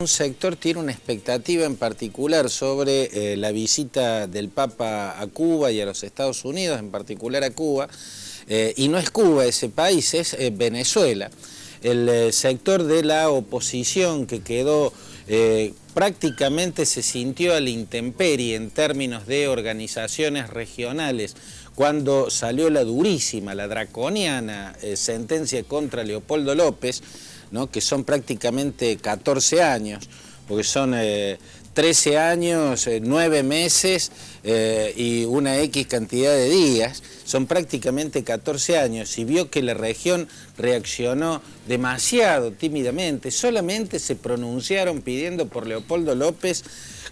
Un sector tiene una expectativa en particular sobre la visita del Papa a Cuba y a los Estados Unidos, en particular a Cuba, y no es Cuba ese país, es Venezuela. El sector de la oposición que quedó prácticamente se sintió a la intemperie en términos de organizaciones regionales cuando salió la durísima, la draconiana sentencia contra Leopoldo López, ¿no? Que son prácticamente 14 años, porque son 13 años, 9 meses y una X cantidad de días, son prácticamente 14 años, y vio que la región reaccionó demasiado tímidamente, solamente se pronunciaron pidiendo por Leopoldo López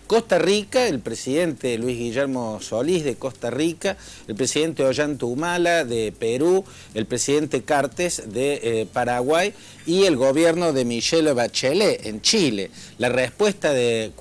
Costa Rica, el presidente Luis Guillermo Solís de Costa Rica, el presidente Ollanta Humala de Perú, el presidente Cartes de Paraguay y el gobierno de Michelle Bachelet en Chile. La respuesta de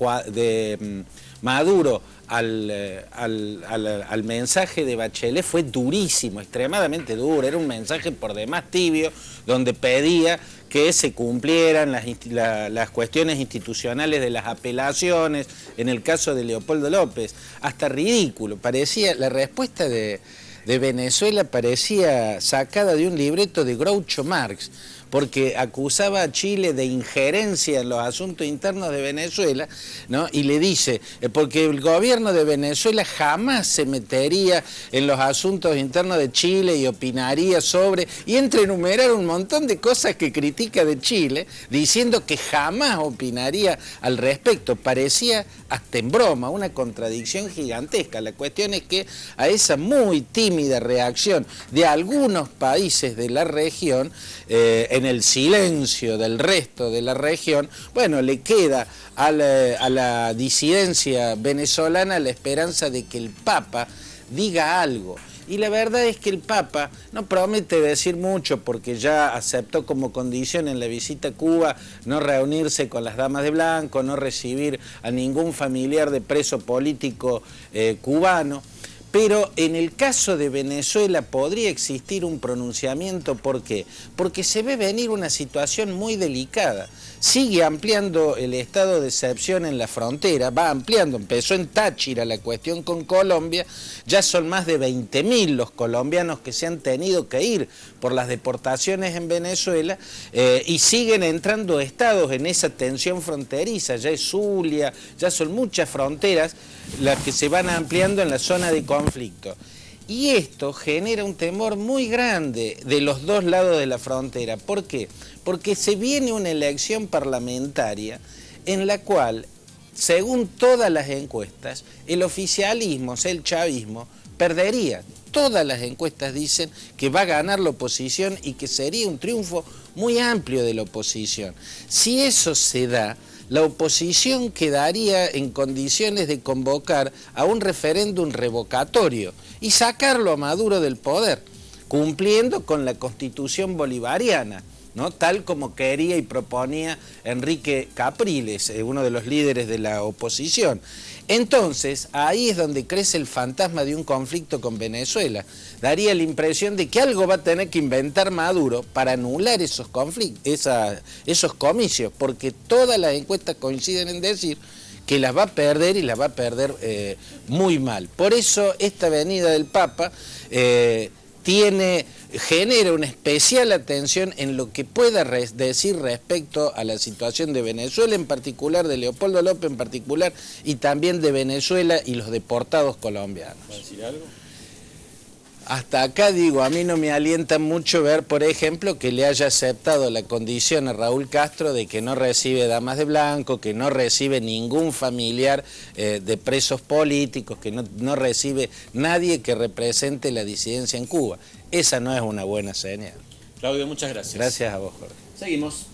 Maduro al mensaje de Bachelet fue durísimo, extremadamente duro, era un mensaje por demás tibio, donde pedía que se cumplieran las cuestiones institucionales de las apelaciones, en el caso de Leopoldo López, hasta ridículo, parecía, la respuesta de Venezuela parecía sacada de un libreto de Groucho Marx, porque acusaba a Chile de injerencia en los asuntos internos de Venezuela, ¿no? Y le dice, porque el gobierno de Venezuela jamás se metería en los asuntos internos de Chile y opinaría sobre, y entra a enumerar un montón de cosas que critica de Chile, diciendo que jamás opinaría al respecto. Parecía hasta en broma, una contradicción gigantesca. La cuestión es que a esa muy tímida reacción de algunos países de la región, en el silencio del resto de la región, bueno, le queda a la disidencia venezolana la esperanza de que el Papa diga algo. Y la verdad es que el Papa no promete decir mucho, porque ya aceptó como condición en la visita a Cuba no reunirse con las damas de blanco, no recibir a ningún familiar de preso político cubano. Pero en el caso de Venezuela podría existir un pronunciamiento. ¿Por qué? Porque se ve venir una situación muy delicada. Sigue ampliando el estado de excepción en la frontera, va ampliando, empezó en Táchira la cuestión con Colombia, ya son más de 20.000 los colombianos que se han tenido que ir por las deportaciones en Venezuela, y siguen entrando estados en esa tensión fronteriza, ya es Zulia, ya son muchas fronteras las que se van ampliando en la zona de conflicto. Y esto genera un temor muy grande de los dos lados de la frontera. ¿Por qué? Porque se viene una elección parlamentaria en la cual, según todas las encuestas, el oficialismo, o sea, el chavismo, perdería. Todas las encuestas dicen que va a ganar la oposición y que sería un triunfo muy amplio de la oposición. Si eso se da, la oposición quedaría en condiciones de convocar a un referéndum revocatorio y sacarlo a Maduro del poder, cumpliendo con la Constitución bolivariana, ¿no? Tal como quería y proponía Enrique Capriles, uno de los líderes de la oposición. Entonces, ahí es donde crece el fantasma de un conflicto con Venezuela. Daría la impresión de que algo va a tener que inventar Maduro para anular esos conflictos, esos comicios, porque todas las encuestas coinciden en decir que las va a perder, y las va a perder muy mal. Por eso esta venida del Papa genera una especial atención en lo que pueda decir respecto a la situación de Venezuela en particular, de Leopoldo López en particular, y también de Venezuela y los deportados colombianos. ¿Va a decir algo? Hasta acá, digo, a mí no me alienta mucho ver, por ejemplo, que le haya aceptado la condición a Raúl Castro de que no recibe damas de blanco, que no recibe ningún familiar de presos políticos, que no recibe nadie que represente la disidencia en Cuba. Esa no es una buena señal. Claudio, muchas gracias. Gracias a vos, Jorge. Seguimos.